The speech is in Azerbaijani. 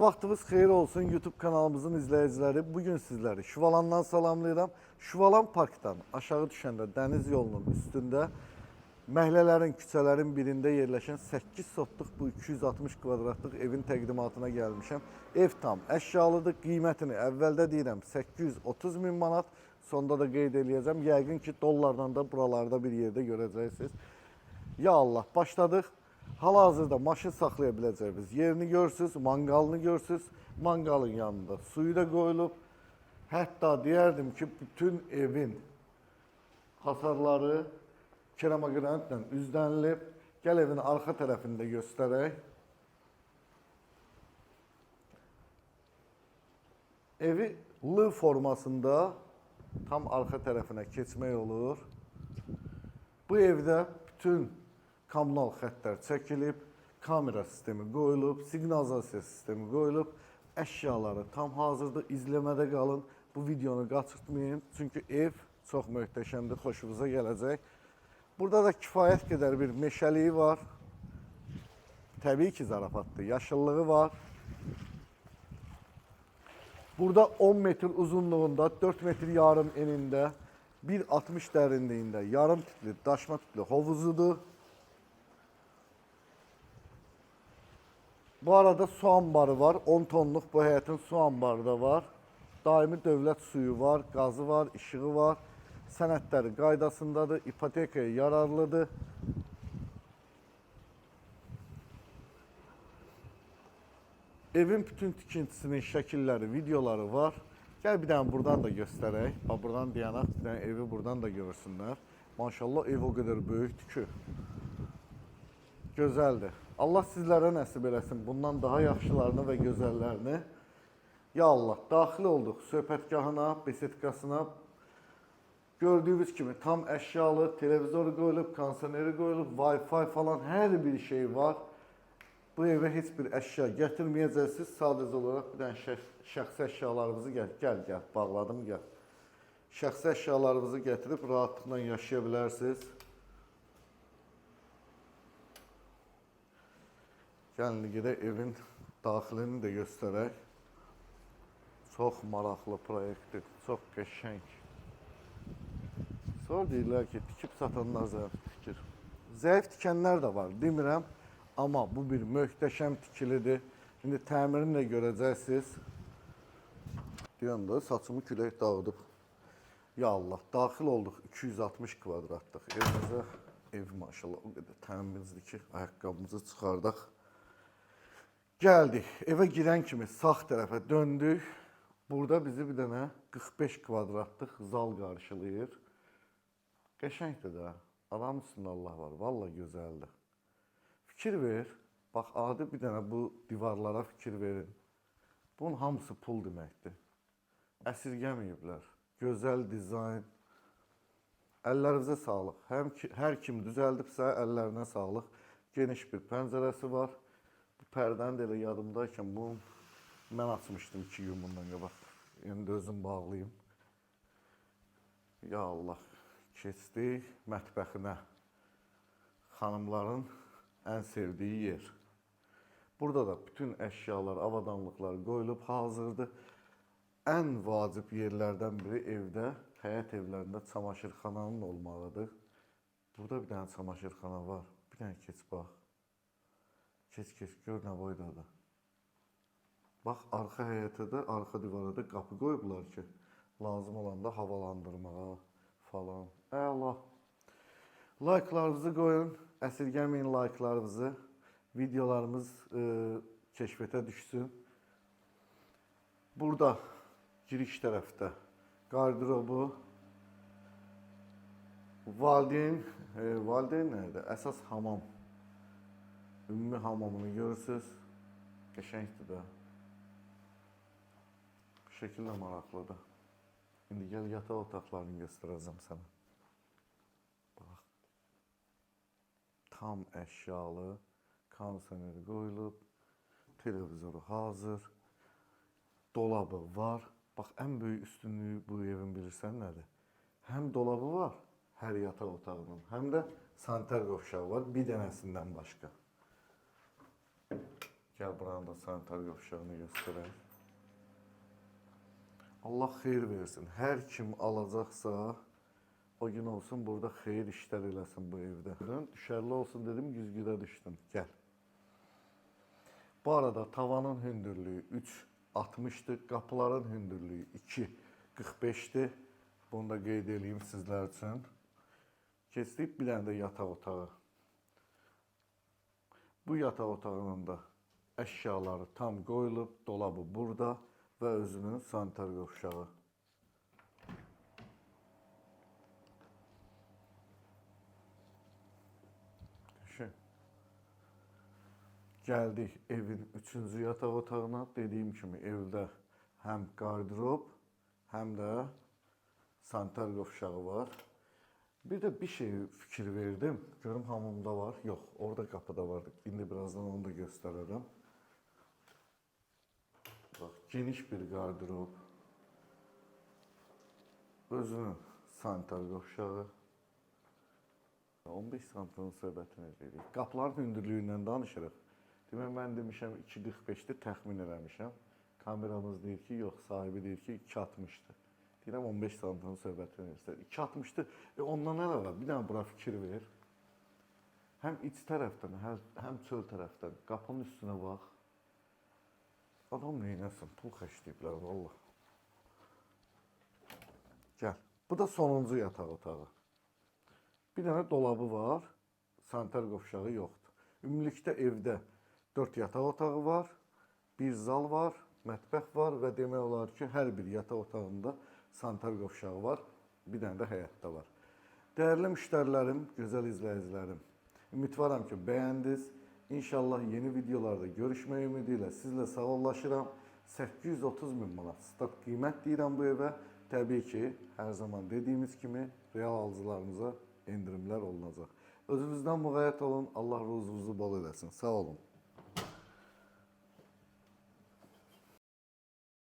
Vaxtınız xeyir olsun YouTube kanalımızın izləyiciləri. Bugün sizləri Şuvalandan salamlayıram. Şuvalan parkdan aşağı düşəndə dəniz yolunun üstündə məhlələrin, küçələrin birində yerləşən 8 sotluq bu 260 kvadratlıq evin təqdimatına gəlmişəm. Ev tam əşyalıdır. Qiymətini əvvəldə deyirəm 830 min manat. Sonda da qeyd eləyəcəm. Yəqin ki dollardan da buralarda bir yerdə görəcəksiniz. Ya Allah, başladıq. Hal-hazırda maşın saxlaya biləcəyimiz yerini görürsünüz, manqalını görürsünüz. Manqalın yanında suyu da qoyulub. Hətta deyərdim ki, bütün evin hasarları keramogranitlə üzdənilib. Gəl evin arxa tərəfində göstərək. Evi L formasında tam arxa tərəfinə keçmək olur. Bu evdə bütün kommunal xəttlər çəkilib, kamera sistemi qoyulub, siqnalizasiya sistemi qoyulub, əşyaları tam hazırda izləmədə qalın. Bu videonu qaçırtmayın, çünki ev çox möhtəşəmdir, xoşunuza gələcək. Burada da kifayət qədər bir meşəliyi var. Təbii ki, zarafatdır, yaşıllığı var. Burada 10 metr uzunluğunda, 4 metr yarım enində, 1.60 dərinliyində yarım tipli, daşma tipli hovuzudur. Bu arada su ambarı var. 10 tonluq bu həyətin su ambarı da var. Daimi dövlət suyu var, qazı var, işığı var. Sənədləri qaydasındadır, ipotekaya yararlıdır. Evin bütün tikintisinin şəkilləri, videoları var. Gəl bir dənə buradan da göstərək. Bax, buradan dayanaq, bir dənə evi buradan da görsünlər. Maşallah, ev o qədər böyükdür ki. Gözəldir. Allah sizlərə nəsib eləsin bundan daha yaxşılarını və gözəllərini. Ya Allah, daxil olduq söhbətgahına, besetkasına. Gördüyünüz kimi tam əşyalı, televizor qoyulub, kondisioneri qoyulub, Wi-Fi falan hər bir şey var. Bu evə heç bir əşya gətirməyəcəksiniz. Sadəcə olaraq bir dənə şəxsi əşyalarınızı gəl, bağladım, gəl. Şəxsi əşyalarınızı gətirib rahatlıqla yaşaya bilərsiniz. Gəlin gedək evin daxilini də göstərək. Çox maraqlı proyektdir, çox qəşəng. Sonra deyirlər ki, tikib satanlar zəif tikir. Zəif tikənlər də var, demirəm. Amma bu bir möhtəşəm tikilidir. İndi təmirini də görəcəksiniz. Deyən də saçımı külək dağıdıb. Ya Allah, daxil olduq 260 kvadratlıq evimizə. Ev maşallah o qədər təmizdir ki, ayaqqabımızı çıxardaq. Gəldik, evə girən kimi sağ tərəfə döndük. Burada bizi bir dənə 45 kvadratlıq zal qarşılayır. Qəşəngdir də, adam üstündə Allah var, vallahi gözəldir. Fikir ver, bax, adi bir dənə bu divarlara fikir verin. Bunun hamısı pul deməkdir. Əsirgəməyiblər, gözəl dizayn. Əllərinizə sağlıq. Hər kim düzəldibsə, əllərinə sağlıq. Geniş bir pəncərəsi var. Bu pərdəni də elə yadımdaykən bunu mən açmışdım 2 gün bundan qabaq. İndi özüm bağlayayım. Ya Allah, keçdik mətbəxinə. Xanımların ən sevdiyi yer. Burada da bütün əşyalar, avadanlıqlar qoyulub hazırdır. Ən vacib yerlərdən biri evdə, həyət evlərində çamaşırxananın olmalıdır. Burada bir dənə çamaşırxana var. Bir dənə keç bax. Keç, gör nə boydadır. Bax, arxa həyətə də, arxa divara da qapı qoyublar ki, lazım olanda havalandırmağa falan. Əla. Like'larınızı qoyun, əsirgəməyin like'larınızı. Videolarımız keşfətə düşsün. Burada giriş tərəfdə qardırobu. Valideyn nədir? Əsas hamam. Ümumi hamamını görürsünüz. Qəşəngdir də. Bu şəkildə maraqlıdır. İndi gəl yataq otaqlarını göstərəcəm sənə. Bax. Tam əşyalı. Kondisioneri qoyulub. Televizoru hazır. Dolabı var. Bax, ən böyük üstünlüyü bu evin bilirsən nədir? Həm dolabı var, hər yataq otağının, həm də sanitar qovşağı var, bir dənəsindən başqa. Gəl buranın da sanitar qovşağını göstərək. Allah xeyir versin. Hər kim alacaqsa, o gün olsun burada xeyir işlər eləsin bu evdə. Düşərli olsun dedim, güzgüdə düşdüm. Gəl. Bu arada tavanın hündürlüyü 3.60'dır. Qapıların hündürlüyü 2.45'dir. Bunu da qeyd edeyim sizlər üçün. Keçdik bir dənə də yataq otağı. Bu yataq otağının da əşyaları tam qoyulub, dolabı burada və özünün sanitar qovşağı. Gəldik evin 3-cü yataq otağına. Dediyim kimi evdə həm qardirob, həm də sanitar qovşağı var. Bir də bir şey fikir verdim. Görüm hamamda var. Yox, orada qapıda vardı. İndi birazdan onu da göstərərəm. Bax, geniş bir qardirob. Özünün sanitar qovşağı. 15 santimin söhbətini edirik. Qapıların hündürlüyündən danışırıq. Demək, mən demişəm 2.45'dir, təxmin eləmişəm. Kameramız deyir ki, yox, sahibi deyir ki 2.60'dır. Deyirəm 15 santimin söhbətini edirsən. 2.60'dır, ondan əlavə bir dənə bura fikir ver. Həm iç tərəfdən, həm çöl tərəfdən qapının üstünə bax. Adam neynəsin, pul xərcləyiblər valla. Gəl, bu da sonuncu yataq otağı. Bir dənə dolabı var, sanitar qovşağı yoxdur. Ümumilikdə evdə 4 yataq otağı var, bir zal var, mətbəx var və demək olar ki, hər bir yataq otağında sanitar qovşağı var, bir dənə də həyətdə var. Dəyərli müştərilərim, gözəl izləyicilərim, ümidvaram ki, bəyəndiniz. İnşallah yeni videolarda görüşmək ümidi ilə sizlə sağollaşıram. 830 min manat stok qiymət deyirəm bu evə. Təbii ki, hər zaman dediyimiz kimi real alıcılarımıza endirimlər olunacaq. Özünüzdən müğayət olun. Allah ruzunuzu bol eləsin. Sağ olun.